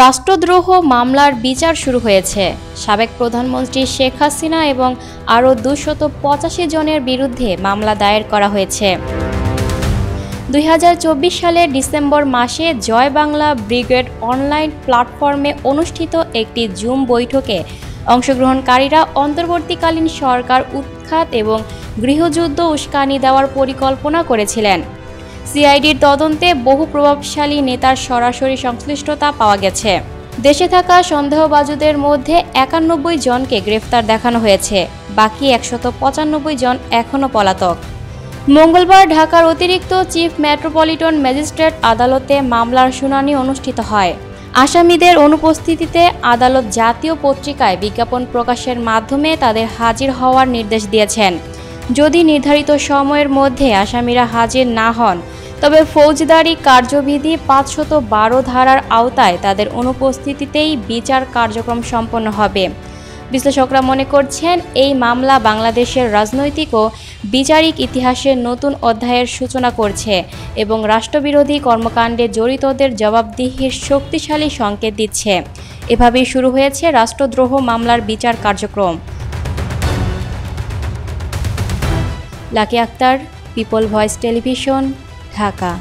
রাষ্ট্রদ্রোহ মামলার বিচার শুরু হয়েছে। সাবেক প্রধানমন্ত্রী শেখ হাসিনা এবং আরও 285 জনের বিরুদ্ধে মামলা দায়ের করা হয়েছে। 2024 সালের ডিসেম্বর মাসে জয় বাংলা ব্রিগেড অনলাইন প্ল্যাটফর্মে অনুষ্ঠিত একটি জুম বৈঠকে অংশগ্রহণকারীরা অন্তর্বর্তীকালীন সরকার উৎখাত এবং গৃহযুদ্ধ উস্কানি দেওয়ার পরিকল্পনা করেছিলেন। সিআইডির তদন্তে বহু প্রভাবশালী নেতার সরাসরি সংশ্লিষ্টতা পাওয়া গেছে। দেশে থাকা সন্দেহভাজনদের মধ্যে 91 জনকে গ্রেফতার দেখানো হয়েছে, বাকি 195 জন এখনও পলাতক। মঙ্গলবার ঢাকার অতিরিক্ত চিফ মেট্রোপলিটন ম্যাজিস্ট্রেট আদালতে মামলার শুনানি অনুষ্ঠিত হয়। আসামিদের অনুপস্থিতিতে আদালত জাতীয় পত্রিকায় বিজ্ঞাপন প্রকাশের মাধ্যমে তাদের হাজির হওয়ার নির্দেশ দিয়েছেন। যদি নির্ধারিত সময়ের মধ্যে আসামিরা হাজির না হন, তবে ফৌজদারি কার্যবিধি 512 ধারার আওতায় তাদের অনুপস্থিতিতেই বিচার কার্যক্রম সম্পন্ন হবে। বিশ্লেষকরা মনে করছেন, এই মামলা বাংলাদেশের রাজনৈতিক ও বিচারিক ইতিহাসের নতুন অধ্যায়ের সূচনা করছে এবং রাষ্ট্রবিরোধী কর্মকাণ্ডে জড়িতদের জবাবদিহির শক্তিশালী সংকেত দিচ্ছে। এভাবেই শুরু হয়েছে রাষ্ট্রদ্রোহ মামলার বিচার কার্যক্রম। Lucky Akter, People Voice Television, Dhaka.